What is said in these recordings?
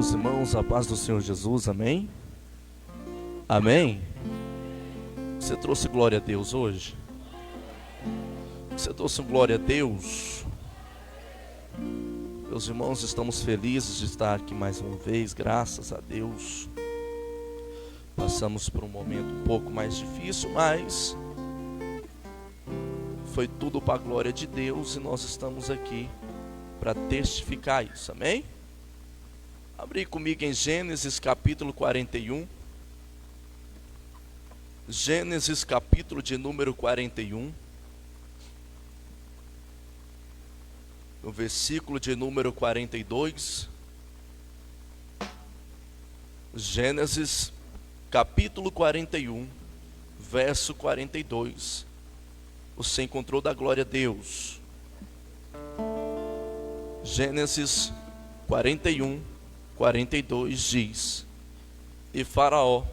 meus irmãos, a paz do Senhor Jesus, amém? Amém? Você trouxe glória a Deus hoje? Você trouxe glória a Deus? Meus irmãos, estamos felizes de estar aqui mais uma vez, graças a Deus. Passamos por um momento um pouco mais difícil, mas foi tudo para a glória de Deus e nós estamos aqui para testificar isso, amém? Abri comigo em Gênesis capítulo 41. Gênesis capítulo de número 41. No versículo de número 42. Gênesis capítulo 41, verso 42. Você encontrou da glória a Deus. Gênesis 41, 42 diz: E Faraó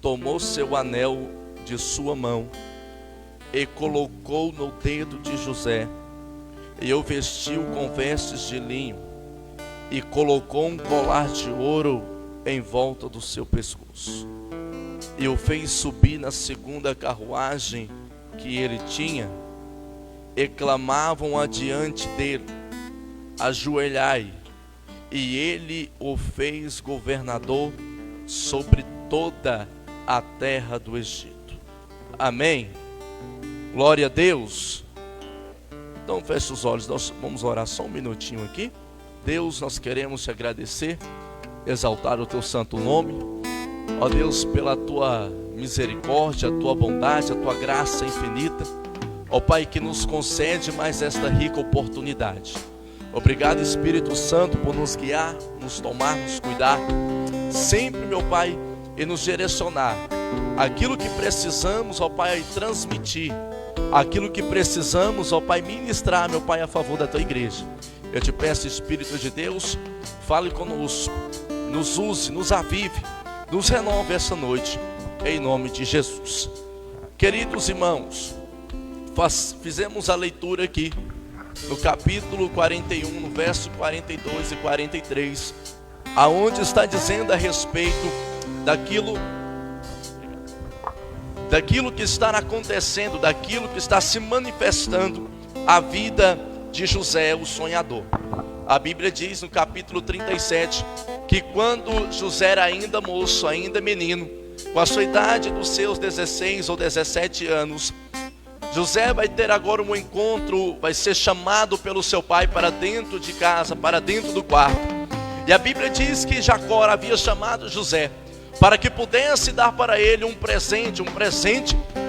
tomou seu anel de sua mão e colocou no dedo de José, e o vestiu com vestes de linho, e colocou um colar de ouro em volta do seu pescoço, e o fez subir na segunda carruagem que ele tinha, e clamavam adiante dele: Ajoelhai. E ele o fez governador sobre toda a terra do Egito. Amém? Glória a Deus. Então feche os olhos, nós vamos orar só um minutinho aqui. Deus, nós queremos te agradecer, exaltar o teu santo nome. Ó Deus, pela tua misericórdia, a tua bondade, a tua graça infinita. Ó Pai, que nos concede mais esta rica oportunidade. Obrigado, Espírito Santo, por nos guiar, nos tomar, nos cuidar, sempre, meu Pai, e nos direcionar aquilo que precisamos, ó Pai, transmitir, aquilo que precisamos, ó Pai, ministrar, meu Pai, a favor da tua igreja. Eu te peço, Espírito de Deus, fale conosco, nos use, nos avive, nos renove essa noite, em nome de Jesus. Queridos irmãos, fizemos a leitura aqui no capítulo 41, no verso 42 e 43, aonde está dizendo a respeito daquilo que está acontecendo, daquilo que está se manifestando a vida de José, o sonhador. A Bíblia diz no capítulo 37 que quando José era ainda moço, ainda menino, com a sua idade dos seus 16 ou 17 anos, José vai ter agora um encontro, vai ser chamado pelo seu pai para dentro de casa, para dentro do quarto. E a Bíblia diz que Jacó havia chamado José para que pudesse dar para ele um presente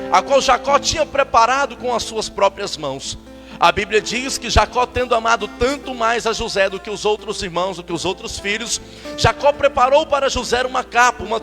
a qual Jacó tinha preparado com as suas próprias mãos. A Bíblia diz que Jacó, tendo amado tanto mais a José do que os outros irmãos, do que os outros filhos, Jacó preparou para José uma capa, uma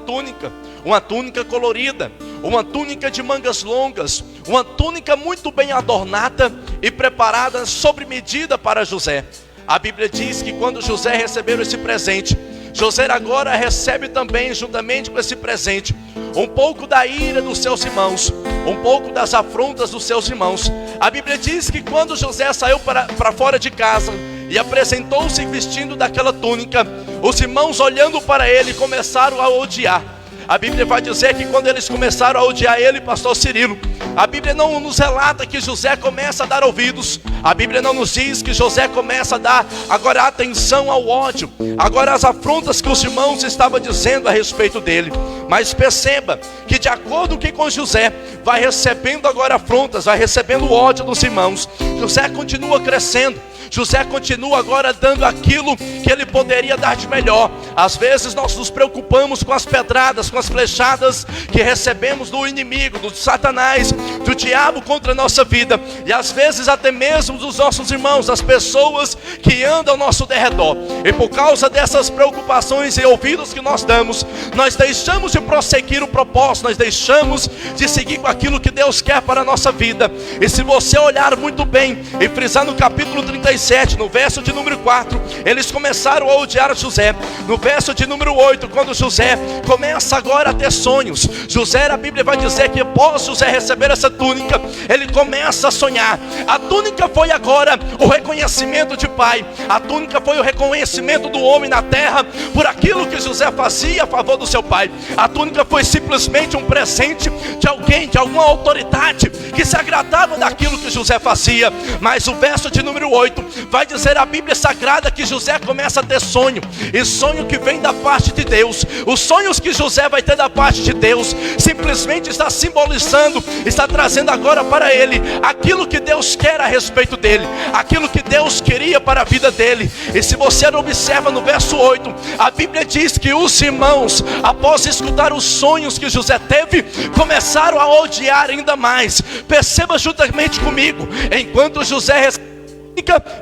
túnica colorida, uma túnica de mangas longas, uma túnica muito bem adornada e preparada sob medida para José. A Bíblia diz que quando José recebeu esse presente, José agora recebe também, juntamente com esse presente, um pouco da ira dos seus irmãos, um pouco das afrontas dos seus irmãos. A Bíblia diz que quando José saiu para fora de casa e apresentou-se vestindo daquela túnica, os irmãos, olhando para ele, começaram a odiar. A Bíblia vai dizer que quando eles começaram a odiar ele, pastor Cirilo, a Bíblia não nos relata que José começa a dar ouvidos. A Bíblia não nos diz que José começa a dar agora atenção ao ódio, agora as afrontas que os irmãos estavam dizendo a respeito dele. Mas perceba que de acordo com José vai recebendo agora afrontas, vai recebendo o ódio dos irmãos, José continua crescendo. José continua agora dando aquilo que ele poderia dar de melhor. Às vezes nós nos preocupamos com as pedradas, com as flechadas que recebemos do inimigo, do Satanás, do diabo contra a nossa vida. E às vezes até mesmo dos nossos irmãos, das pessoas que andam ao nosso derredor. E por causa dessas preocupações e ouvidos que nós damos, nós deixamos de prosseguir o propósito, nós deixamos de seguir com aquilo que Deus quer para a nossa vida. E se você olhar muito bem e frisar no capítulo 36, 37, no verso de número 4, eles começaram a odiar José. No verso de número 8, quando José começa agora a ter sonhos, José, a Bíblia vai dizer que após José receber essa túnica, ele começa a sonhar. A túnica foi agora o reconhecimento de pai. A túnica foi o reconhecimento do homem na terra por aquilo que José fazia a favor do seu pai. A túnica foi simplesmente um presente de alguém, de alguma autoridade que se agradava daquilo que José fazia. Mas o verso de número 8 vai dizer a Bíblia Sagrada que José começa a ter sonho, e sonho que vem da parte de Deus. Os sonhos que José vai ter da parte de Deus simplesmente está simbolizando, está trazendo agora para ele aquilo que Deus quer a respeito dele, aquilo que Deus queria para a vida dele. E se você observa no verso 8, a Bíblia diz que os irmãos, após escutar os sonhos que José teve, começaram a odiar ainda mais. Perceba juntamente comigo, enquanto José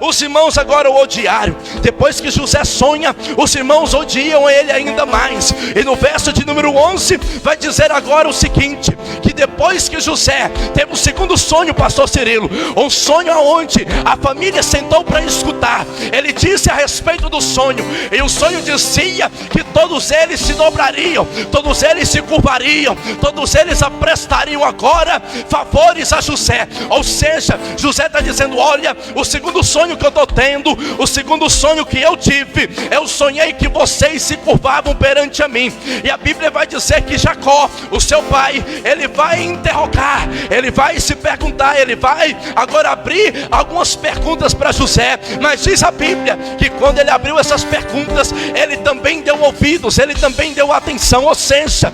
os irmãos agora o odiaram. Depois que José sonha, os irmãos odiam ele ainda mais. E no verso de número 11 vai dizer agora o seguinte, que depois que José teve o segundo sonho, pastor Cirilo, um sonho aonde a família sentou para escutar, ele disse a respeito do sonho, e o sonho dizia que todos eles se dobrariam, todos eles se curvariam, todos eles aprestariam agora favores a José. Ou seja, José está dizendo, olha, o segundo sonho que eu estou tendo, o segundo sonho que eu tive, eu sonhei que vocês se curvavam perante a mim. E a Bíblia vai dizer que Jacó, o seu pai, ele vai interrogar, ele vai se perguntar, ele vai agora abrir algumas perguntas para José. Mas diz a Bíblia que quando ele abriu essas perguntas, ele também deu ouvidos, ele também deu atenção. Ou seja,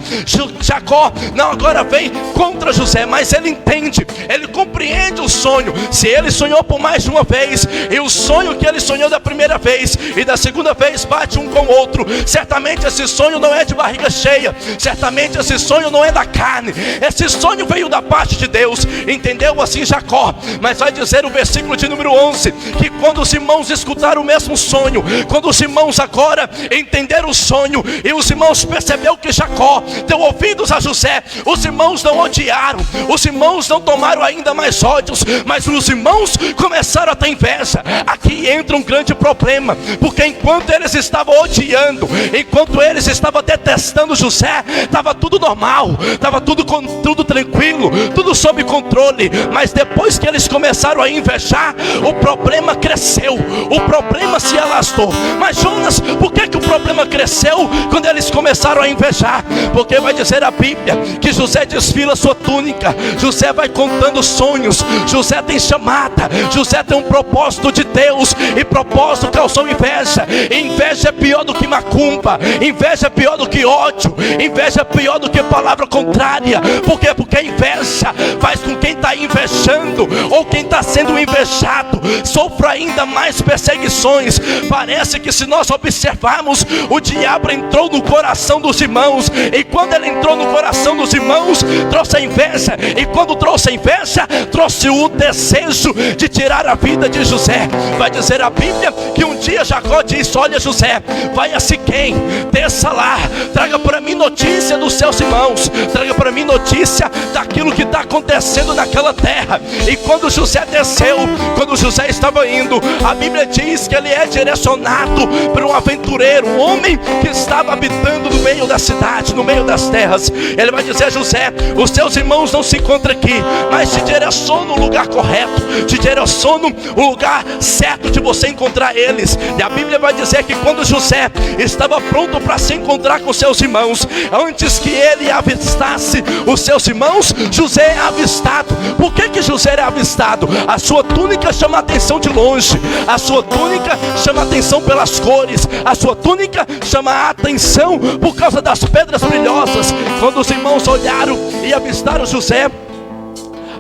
Jacó não agora vem contra José, mas ele entende, ele compreende o sonho. Se ele sonhou por mais de uma vez, e o sonho que ele sonhou da primeira vez e da segunda vez bate um com o outro, certamente esse sonho não é de barriga cheia, certamente esse sonho não é da carne, esse sonho veio da parte de Deus. Entendeu assim Jacó? Mas vai dizer o versículo de número 11, que quando os irmãos escutaram o mesmo sonho, quando os irmãos agora entenderam o sonho, e os irmãos perceberam que Jacó deu ouvidos a José, os irmãos não odiaram, os irmãos não tomaram ainda mais ódios, mas os irmãos começaram a ter inveja. Aqui entra um grande problema, porque enquanto eles estavam odiando, enquanto eles estavam detestando José, estava tudo normal, estava tudo tranquilo, tudo sob controle. Mas depois que eles começaram a invejar, o problema cresceu, o problema se alastrou. Mas Jonas, por que o problema cresceu quando eles começaram a invejar? Porque vai dizer a Bíblia que José desfila sua túnica, José vai contando sonhos, José tem chamada, José tem um propósito de Deus, e propósito causou inveja. Inveja é pior do que macumba, inveja é pior do que ódio, inveja é pior do que palavra contrária. Por quê? Porque a inveja faz com quem está invejando, ou quem está sendo invejado, sofra ainda mais perseguições. Parece que, se nós observarmos, o diabo entrou no coração dos irmãos, e quando ele entrou no coração dos irmãos, trouxe a inveja, e quando trouxe a inveja, trouxe o desejo de tirar a vida de José. Vai dizer a Bíblia que um dia Jacó disse, olha José, vai a Siquém, desça lá, traga para mim notícia dos seus irmãos, traga para mim notícia daquilo que está acontecendo naquela terra. E quando José desceu, quando José estava indo, a Bíblia diz que ele é direcionado por um aventureiro, um homem que estava habitando no meio da cidade, no meio das terras. Ele vai dizer, José, os seus irmãos não se encontram aqui, mas te direciono no lugar correto, te direciono o lugar certo de você encontrar eles. E a Bíblia vai dizer que quando José estava pronto para se encontrar com seus irmãos, antes que ele avistasse os seus irmãos, José é avistado. Por que José é avistado? A sua túnica chama a atenção de longe, a sua túnica chama a atenção pelas cores, a sua túnica chama a atenção por causa das pedras brilhosas. Quando os irmãos olharam e avistaram José,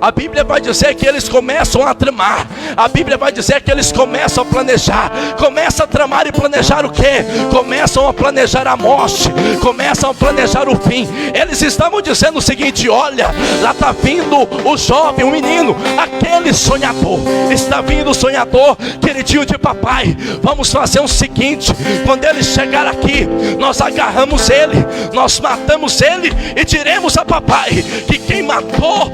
a Bíblia vai dizer que eles começam a tramar, a Bíblia vai dizer que eles começam a planejar. Começam a tramar e planejar o quê? Começam a planejar a morte, começam a planejar o fim. Eles estavam dizendo o seguinte, olha, lá está vindo o jovem, o menino, aquele sonhador, está vindo o sonhador, queridinho de papai. Vamos fazer o seguinte, quando ele chegar aqui, nós agarramos ele, nós matamos ele e diremos a papai que quem matou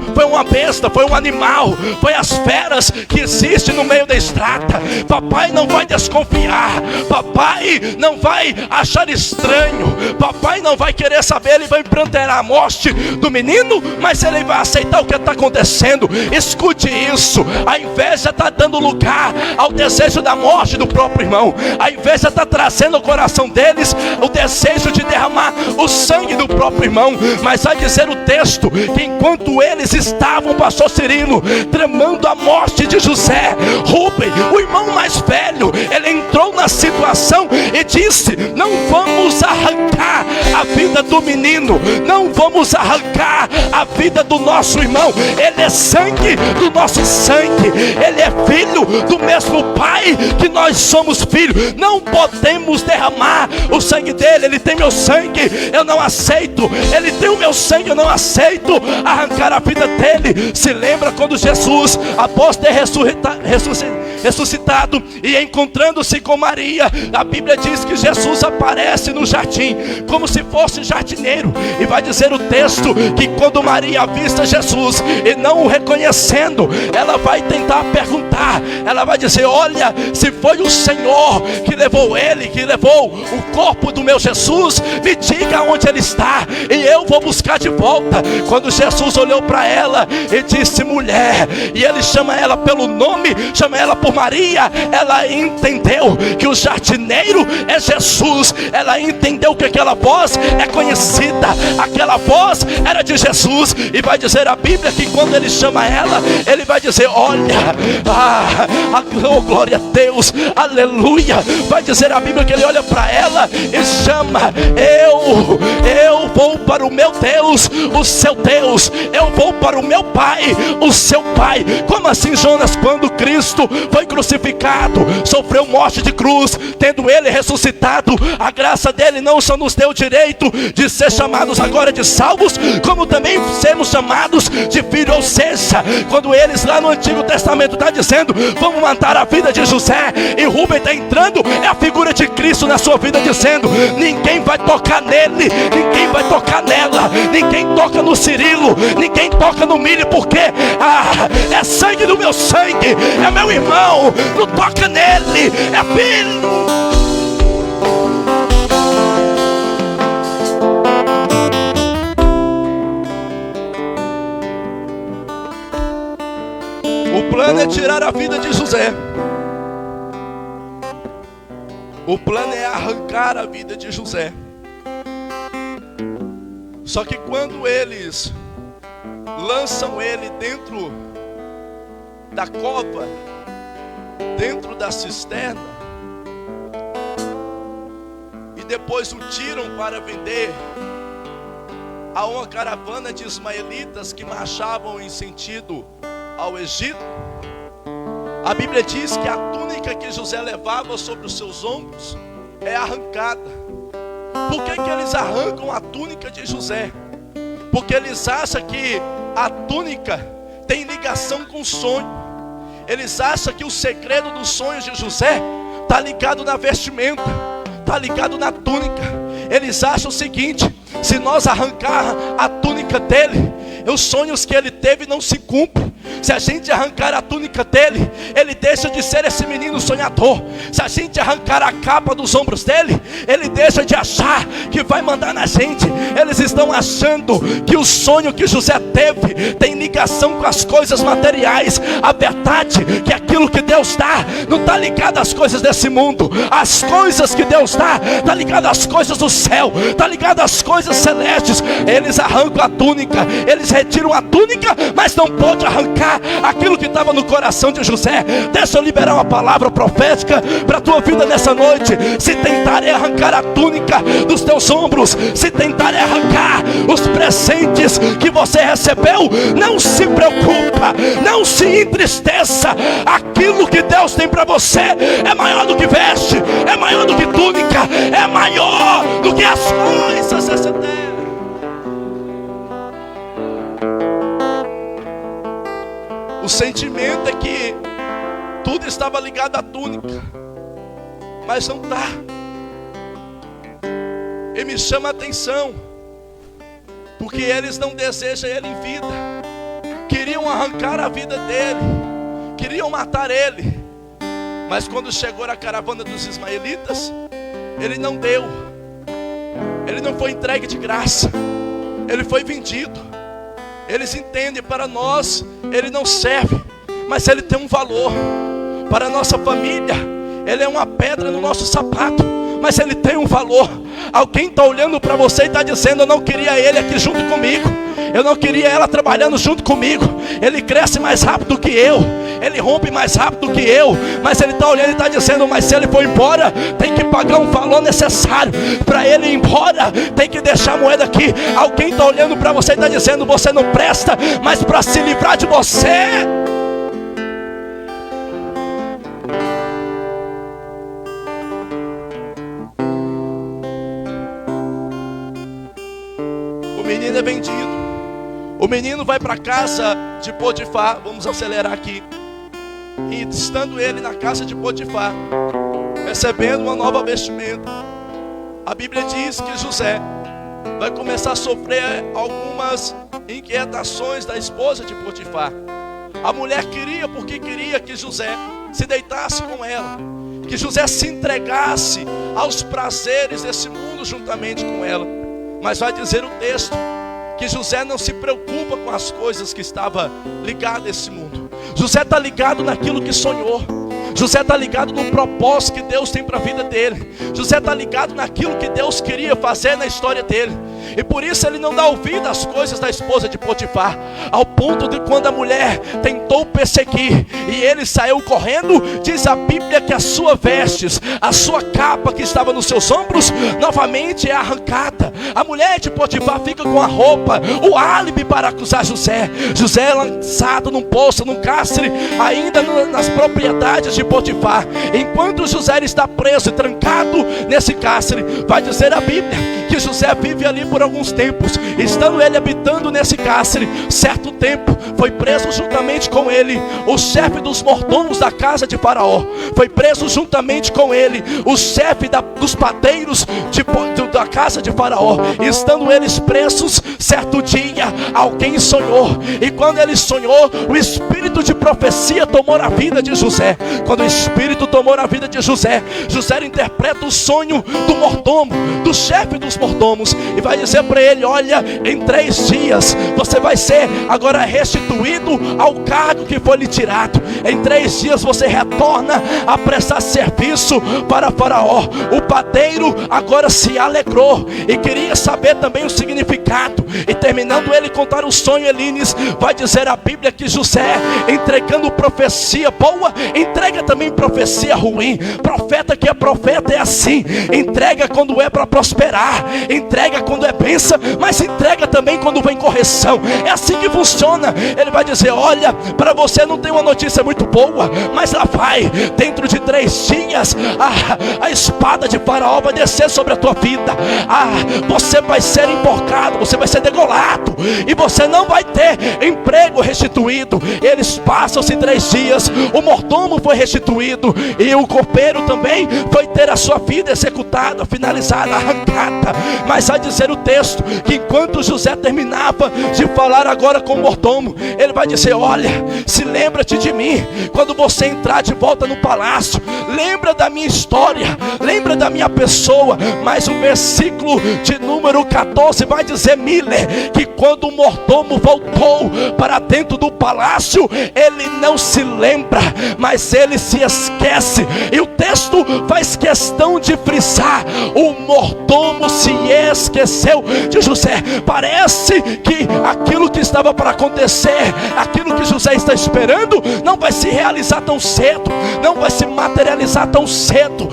foi uma besta, foi um animal, foi as feras que existem no meio da estrada. Papai não vai desconfiar, papai não vai achar estranho, papai não vai querer saber. Ele vai prantear a morte do menino, mas ele vai aceitar o que está acontecendo. Escute isso: a inveja está dando lugar ao desejo da morte do próprio irmão. A inveja está trazendo ao coração deles o desejo de derramar o sangue do próprio irmão. Mas vai dizer o texto que enquanto eles estavam, pastor Cirilo, tramando a morte de José, Rúben, o irmão mais velho, ele entrou na situação e disse: não vamos arrancar a vida do menino, não vamos arrancar a vida do nosso irmão. Ele é sangue do nosso sangue, ele é filho do mesmo pai que nós somos filhos. Não podemos derramar o sangue dele. Ele tem meu sangue, eu não aceito. Ele tem o meu sangue, eu não aceito arrancar a vida dele. Se lembra quando Jesus, após ter ressuscitado e encontrando-se com Maria, a Bíblia diz que Jesus aparece no jardim como se fosse jardineiro, e vai dizer o texto que quando Maria avista Jesus e não o reconhecendo, ela vai tentar perguntar, ela vai dizer: olha, se foi o Senhor que levou ele, que levou o corpo do meu Jesus, me diga onde ele está e eu vou buscar de volta. Quando Jesus olhou para ela e disse: mulher, e ele chama ela pelo nome, chama ela por Maria, ela entendeu que o jardineiro é Jesus. Ela entendeu que aquela voz é conhecida, aquela voz era de Jesus. E vai dizer a Bíblia que quando ele chama ela, ele vai dizer: olha, oh, glória a Deus, aleluia. Vai dizer a Bíblia que ele olha para ela e chama: eu vou para o meu Deus, o seu Deus, eu vou para o meu Pai, o seu Pai. Como assim, Jonas? Quando Cristo foi crucificado, sofreu morte de cruz, tendo ele ressuscitado, a graça dele não só nos deu o direito de ser chamados agora de salvos, como também sermos chamados de filho. Ou seja, quando eles lá no Antigo Testamento estão dizendo: vamos matar a vida de José, e Rúben está entrando, é a figura de Cristo na sua vida, dizendo: ninguém vai tocar nele, ninguém vai tocar nela, ninguém toca no Cirilo, ninguém toca no Milho, porque é sangue do meu sangue, é meu irmão, não toca nele, é filho. O plano é tirar a vida de José. O plano é arrancar a vida de José. Só que quando eles lançam ele dentro da cova, dentro da cisterna, e depois o tiram para vender a uma caravana de ismaelitas que marchavam em sentido ao Egito, a Bíblia diz que a túnica que José levava sobre os seus ombros é arrancada. Por que eles arrancam a túnica de José? Porque eles acham que a túnica tem ligação com o sonho. Eles acham que o segredo dos sonhos de José está ligado na vestimenta, está ligado na túnica. Eles acham o seguinte: se nós arrancar a túnica dele, os sonhos que ele teve não se cumprem. Se a gente arrancar a túnica dele, ele deixa de ser esse menino sonhador. Se a gente arrancar a capa dos ombros dele, ele deixa de achar que vai mandar na gente. Eles estão achando que o sonho que José teve tem ligação com as coisas materiais. A verdade é que aquilo que Deus dá não está ligado às coisas desse mundo. As coisas que Deus dá está ligado às coisas do céu, está ligado às coisas celestes. Eles arrancam a túnica, eles retiram a túnica, mas não pode arrancar aquilo que estava no coração de José. Deixa eu liberar uma palavra profética para a tua vida nessa noite. Se tentarem arrancar a túnica dos teus ombros, se tentarem arrancar os presentes que você recebeu, não se preocupa, não se entristeça. Aquilo que Deus tem para você é maior do que veste, é maior do que túnica, é maior do que as coisas dessa terra. O sentimento é que tudo estava ligado à túnica, mas não está. E me chama a atenção, porque eles não desejam ele em vida, queriam arrancar a vida dele, queriam matar ele. Mas quando chegou a caravana dos ismaelitas, ele não deu, ele não foi entregue de graça, ele foi vendido. Eles entendem, para nós ele não serve, mas ele tem um valor. Para a nossa família, ele é uma pedra no nosso sapato, mas ele tem um valor. Alguém está olhando para você e está dizendo: eu não queria ele aqui junto comigo, eu não queria ela trabalhando junto comigo. Ele cresce mais rápido que eu, ele rompe mais rápido que eu. Mas ele está olhando e está dizendo: mas se ele for embora, tem que pagar um valor necessário. Para ele ir embora, tem que deixar a moeda aqui. Alguém está olhando para você e está dizendo: você não presta, mas para se livrar de você, o menino é vendido. O menino vai para a casa de Potifar. Vamos acelerar aqui. E estando ele na casa de Potifar, recebendo uma nova vestimenta, a Bíblia diz que José vai começar a sofrer algumas inquietações da esposa de Potifar. A mulher queria, porque queria que José se deitasse com ela, que José se entregasse aos prazeres desse mundo juntamente com ela. Mas vai dizer o texto que José não se preocupa com as coisas que estava ligado a esse mundo. José está ligado naquilo que sonhou. José está ligado no propósito que Deus tem para a vida dele. José está ligado naquilo que Deus queria fazer na história dele. E por isso ele não dá ouvido às coisas da esposa de Potifar, ao ponto de quando a mulher tentou perseguir e ele saiu correndo, diz a Bíblia que as suas vestes, a sua capa que estava nos seus ombros, novamente é arrancada. A mulher de Potifar fica com a roupa, o álibi para acusar José. José é lançado num poço, num cárcere, ainda nas propriedades de Potifar. Enquanto José está preso e trancado nesse cárcere, vai dizer a Bíblia que José vive ali por alguns tempos. Estando ele habitando nesse cárcere, certo tempo foi preso juntamente com ele o chefe dos mordomos da casa de Faraó. Foi preso juntamente com ele o chefe dos padeiros da casa de Faraó. E estando eles presos, certo dia alguém sonhou, e quando ele sonhou, o espírito de profecia tomou a vida de José. Quando o espírito tomou a vida de José, José interpreta o sonho do mordomo, do chefe dos mordomos, e vai dizer para ele: olha, em 3 dias você vai ser agora restituído ao cargo que foi lhe tirado. Em 3 dias você retorna a prestar serviço para Faraó. O padeiro agora se alegrou e queria saber também o significado. E terminando ele contar o sonho, Elines, vai dizer a Bíblia que José, entregando profecia boa, entrega também profecia ruim. Profeta que é profeta é assim: entrega quando é para prosperar, entrega quando é bênção, mas entrega também quando vem correção. É assim que funciona. Ele vai dizer: olha, para você não tem uma notícia muito boa, mas lá vai, dentro de 3 dias a espada de Faraó vai descer sobre a tua vida. Você vai ser enforcado, você vai ser degolado, e você não vai ter emprego restituído. Eles passam-se 3 dias, o mordomo foi restituído, e o copeiro também foi ter a sua vida executada, finalizada, arrancada. Mas vai dizer o texto que enquanto José terminava de falar agora com o mordomo, ele vai dizer: olha, se lembra-te de mim quando você entrar de volta no palácio. Lembra da minha história, lembra da minha pessoa. Mas o versículo de número 14 vai dizer, Miller, que quando o mordomo voltou para dentro do palácio, ele não se lembra, mas ele se esquece. E o texto faz questão de frisar: o mordomo se esqueceu de José. Parece que aquilo que estava para acontecer, aquilo que José está esperando, não vai se realizar tão cedo, não vai se materializar tão cedo.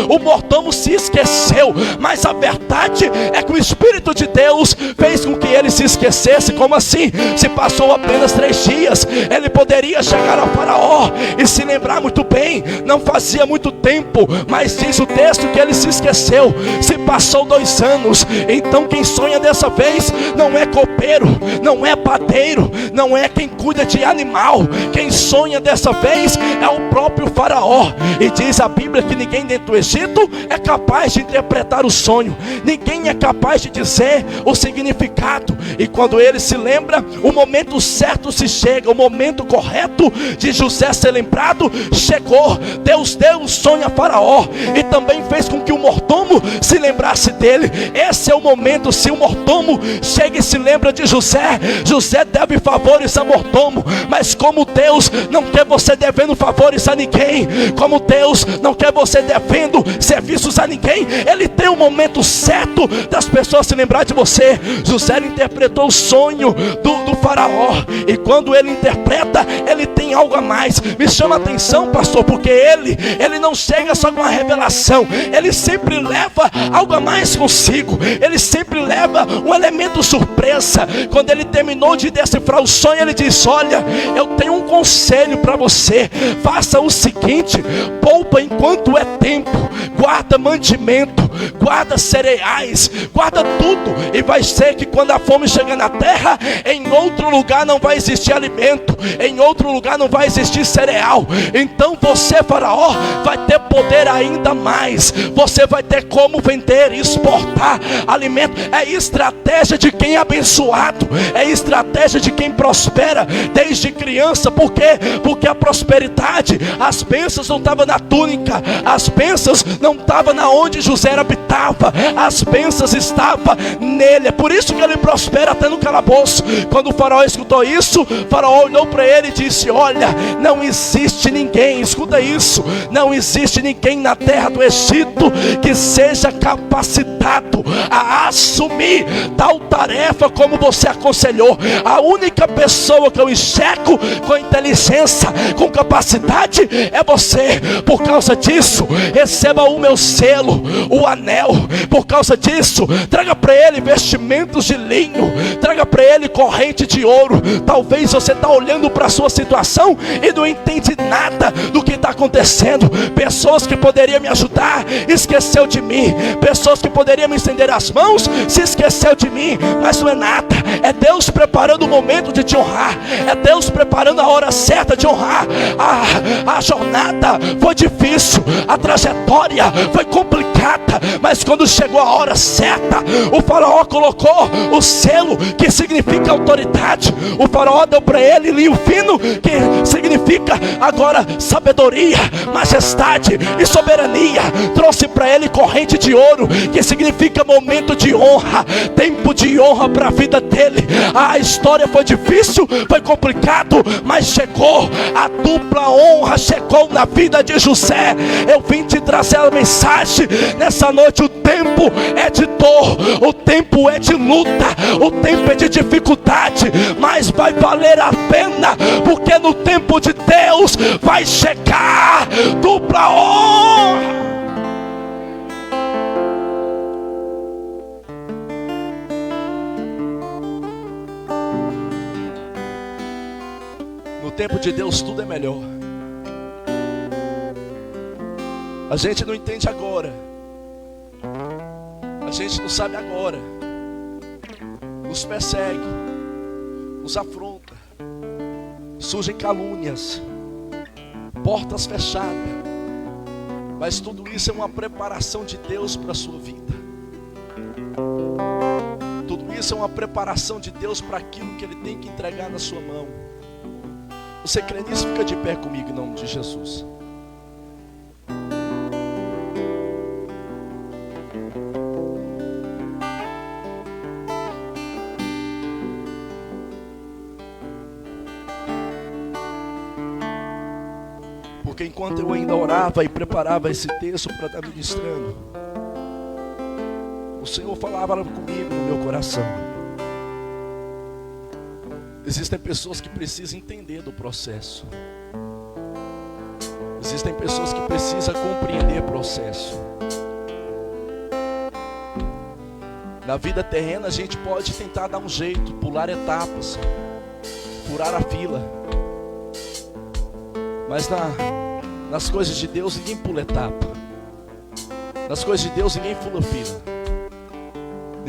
O mordomo se esqueceu, mas a verdade é que o Espírito de Deus fez com que ele se esquecesse. Como assim? Se passou apenas 3 dias, ele poderia chegar ao Faraó e se lembrar muito bem. Não fazia muito tempo, mas diz o texto que ele se esqueceu. Se passou 2 muitos anos. Então quem sonha dessa vez não é copeiro, não é padeiro, não é quem cuida de animal. Quem sonha dessa vez é o próprio Faraó. E diz a Bíblia que ninguém dentro do Egito é capaz de interpretar o sonho, ninguém é capaz de dizer o significado. E quando ele se lembra, o momento certo se chega, o momento correto de José ser lembrado chegou. Deus deu o sonho a Faraó e também fez com que o mordomo se lembrasse dele. Esse é o momento. Se o mordomo chega e se lembra de José, José deve favores a mordomo. Mas como Deus não quer você devendo favores a ninguém, como Deus não quer você devendo serviços a ninguém, Ele tem um momento certo das pessoas se lembrar de você. José interpretou o sonho do Faraó, e quando ele interpreta, ele tem algo a mais. Me chama a atenção, pastor, porque ele não chega só com a revelação, ele sempre leva algo a mais consigo, ele sempre leva um elemento surpresa. Quando ele terminou de decifrar o sonho, ele diz: olha, eu tenho um conselho para você, faça o seguinte, poupa enquanto é tempo, guarda mantimento, guarda cereais, guarda tudo, e vai ser que quando a fome chegar na terra, em outro lugar não vai existir alimento, em outro lugar não vai existir cereal. Então você, Faraó, vai ter poder ainda mais, você vai ter como vender e exportar alimento. É estratégia de quem é abençoado, é estratégia de quem prospera desde criança. Por quê? Porque a prosperidade, as bênçãos não estavam na túnica, as bênçãos não estavam na onde José habitava, as bênçãos estavam nele. É por isso que ele prospera até no calabouço. Quando o Faraó escutou isso, o Faraó olhou para ele e disse: olha, não existe ninguém, escuta isso, não existe ninguém na terra do Egito que seja capacitado a assumir tal tarefa como você aconselhou. A única pessoa que eu enxergo com inteligência, com capacidade, é você. Por causa disso, receba o meu selo, o anel. Por causa disso, traga para ele vestimentos de linho, traga para ele corrente de ouro. Talvez você está olhando para a sua situação e não entende nada do que está acontecendo. Pessoas que poderiam me ajudar, esqueceu de mim. Pessoas que poderiam me estender as mãos, se esqueceu de mim. Mas não é nada, é Deus preparando o momento de te honrar, é Deus preparando a hora certa de honrar. A jornada foi difícil, a trajetória foi complicada, mas quando chegou a hora certa, o Faraó colocou o selo, que significa autoridade. O Faraó deu para ele linho fino, que significa agora sabedoria, majestade e soberania. Trouxe para ele corrente de ouro, que significa momento de honra, tempo de honra para a vida dele. A história foi difícil, foi complicado, mas chegou a dupla honra, chegou na vida de José. Eu vim te trazer a mensagem nessa noite. O tempo é de dor, o tempo é de luta, o tempo é de dificuldade, mas vai valer a pena, porque no tempo de Deus vai chegar dupla honra. No tempo de Deus tudo é melhor. A gente não entende agora, a gente não sabe agora, nos persegue, nos afronta, surgem calúnias, portas fechadas, mas tudo isso é uma preparação de Deus para a sua vida. Tudo isso é uma preparação de Deus para aquilo que Ele tem que entregar na sua mão. Você crê nisso? Fica de pé comigo em nome de Jesus. Porque enquanto eu ainda orava e preparava esse texto para estar ministrando, o Senhor falava comigo no meu coração. Existem pessoas que precisam entender do processo. Existem pessoas que precisam compreender o processo. Na vida terrena a gente pode tentar dar um jeito, pular etapas, furar a fila. Mas nas coisas de Deus ninguém pula etapa. Nas coisas de Deus ninguém fura fila.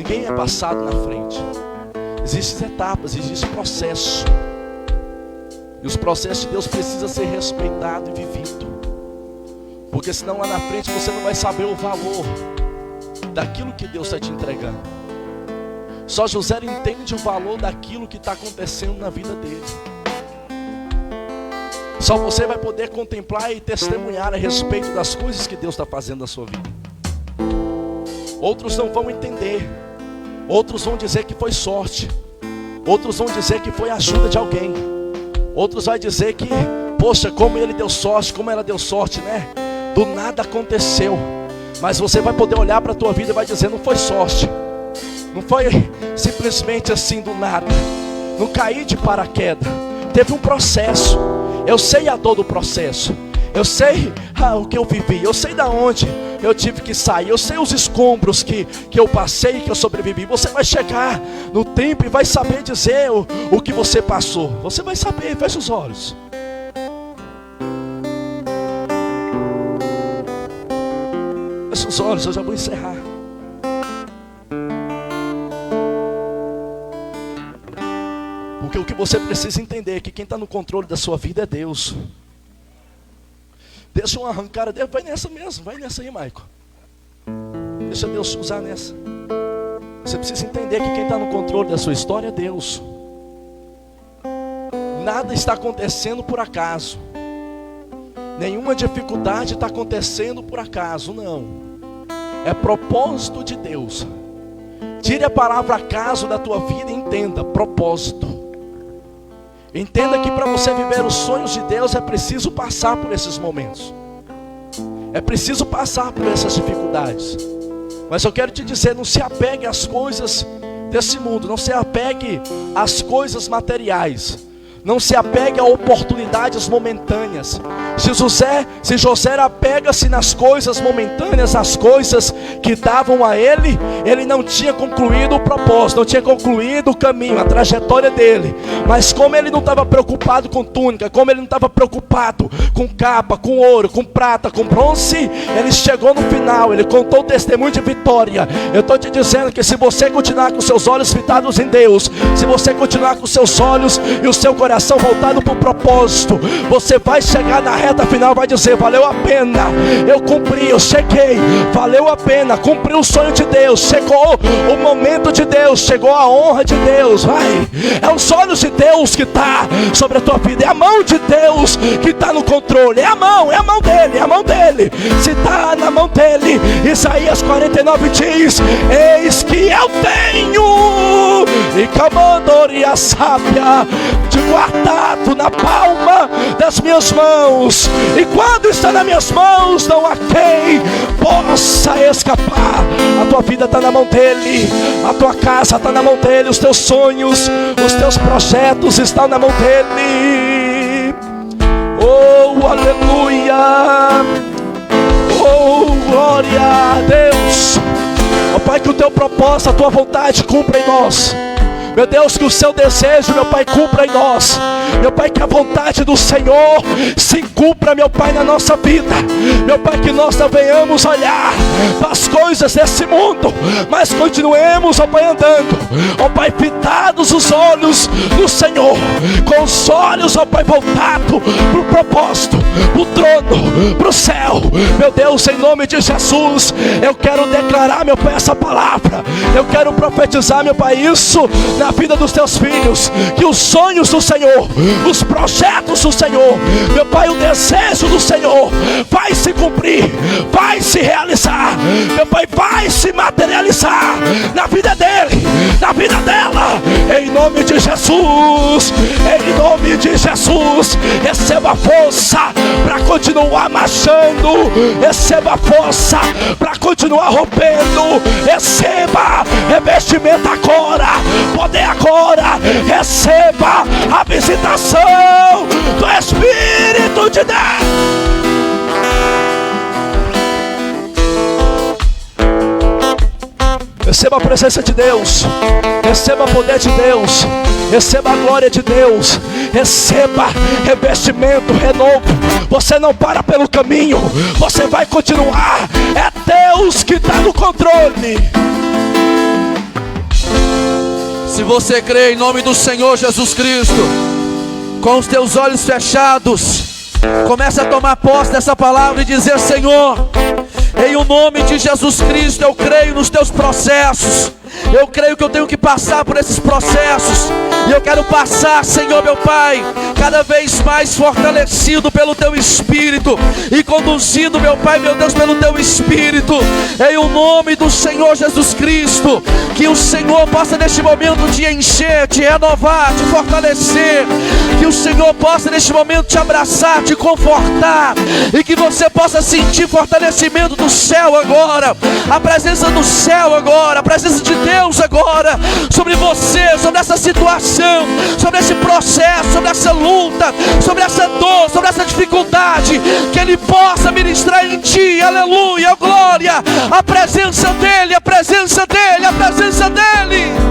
Ninguém é passado na frente. Existem etapas, existe processo. E os processos de Deus precisam ser respeitados e vividos. Porque senão lá na frente você não vai saber o valor daquilo que Deus está te entregando. Só José entende o valor daquilo que está acontecendo na vida dele. Só você vai poder contemplar e testemunhar a respeito das coisas que Deus está fazendo na sua vida. Outros não vão entender. Outros vão dizer que foi sorte. Outros vão dizer que foi a ajuda de alguém. Outros vão dizer que, poxa, como ele deu sorte, como ela deu sorte, né? Do nada aconteceu. Mas você vai poder olhar para a tua vida e vai dizer, não foi sorte. Não foi simplesmente assim do nada. Não caí de paraquedas. Teve um processo. Eu sei a dor do processo. Eu sei o que eu vivi. Eu sei da onde eu tive que sair. Eu sei os escombros que eu passei e que eu sobrevivi. Você vai chegar no tempo e vai saber dizer o que você passou. Você vai saber, fecha os olhos. Fecha os olhos, eu já vou encerrar. Porque o que você precisa entender é que quem está no controle da sua vida é Deus. Deixa uma arrancada dele, vai nessa mesmo, vai nessa aí, Maico. Deixa Deus usar nessa. Você precisa entender que quem está no controle da sua história é Deus. Nada está acontecendo por acaso. Nenhuma dificuldade está acontecendo por acaso, não. É propósito de Deus. Tire a palavra acaso da tua vida e entenda, propósito. Entenda que para você viver os sonhos de Deus é preciso passar por esses momentos. É preciso passar por essas dificuldades. Mas eu quero te dizer, não se apegue às coisas desse mundo. Não se apegue às coisas materiais. Não se apegue a oportunidades momentâneas. Se José apega-se nas coisas momentâneas, as coisas que davam a ele, ele não tinha concluído o propósito, não tinha concluído o caminho, a trajetória dele. Mas como ele não estava preocupado com túnica, como ele não estava preocupado com capa, com ouro, com prata, com bronze, ele chegou no final, ele contou o testemunho de vitória. Eu estou te dizendo que se você continuar com seus olhos fitados em Deus, se você continuar com seus olhos e o seu coração voltado para o propósito, você vai chegar na reta final, vai dizer, valeu a pena, eu cumpri, eu cheguei, valeu a pena, cumpri o sonho de Deus, chegou o momento de Deus, chegou a honra de Deus, vai, é os olhos de Deus que está sobre a tua vida, é a mão de Deus que está no controle, é a mmão dele, se está na mão dele. Isaías 49 diz, eis que eu tenho, e camandoria sábia, de guardado na palma das minhas mãos, e quando está nas minhas mãos, não há quem possa escapar. A tua vida está na mão dele, a tua casa está na mão dele, os teus sonhos, os teus projetos estão na mão dele. Oh, aleluia, oh, glória a Deus. Ó Pai, que o teu propósito, a tua vontade cumpra em nós. Meu Deus, que o seu desejo, meu Pai, cumpra em nós. Meu Pai, que a vontade do Senhor se cumpra, meu Pai, na nossa vida. Meu Pai, que nós não venhamos olhar para as coisas desse mundo, mas continuemos, ó Pai, andando, ó Pai, fitados os olhos do Senhor, com os olhos, ó Pai, voltados para o propósito, para o trono, para o céu. Meu Deus, em nome de Jesus, eu quero declarar, meu Pai, essa palavra. Eu quero profetizar, meu Pai, isso na vida dos teus filhos, que os sonhos do Senhor, os projetos do Senhor, meu Pai, o desejo do Senhor vai se cumprir, vai se realizar, meu Pai, vai se materializar na vida dele, na vida dela, em nome de Jesus, em nome de Jesus. Receba força para continuar marchando, receba força para continuar rompendo, receba revestimento agora, poder agora, receba a visitação do Espírito de Deus. Receba a presença de Deus, receba o poder de Deus, receba a glória de Deus, receba revestimento, renovo. Você não para pelo caminho, você vai continuar. É Deus que está no controle. Se você crê em nome do Senhor Jesus Cristo, com os teus olhos fechados, comece a tomar posse dessa palavra e dizer: Senhor, em o nome de Jesus Cristo, eu creio nos teus processos. Eu creio que eu tenho que passar por esses processos. E eu quero passar, Senhor meu Pai, cada vez mais fortalecido pelo Teu Espírito e conduzido, meu Pai, meu Deus, pelo Teu Espírito. Em o nome do Senhor Jesus Cristo, que o Senhor possa neste momento te encher, te renovar, te fortalecer. Que o Senhor possa neste momento te abraçar, te confortar. E que você possa sentir fortalecimento do céu agora. A presença do céu agora, a presença de Deus agora, sobre você, sobre essa situação, sobre esse processo, sobre essa luta, sobre essa dor, sobre essa dificuldade, que Ele possa ministrar em ti, aleluia, glória, a presença dEle, a presença dEle, a presença dEle.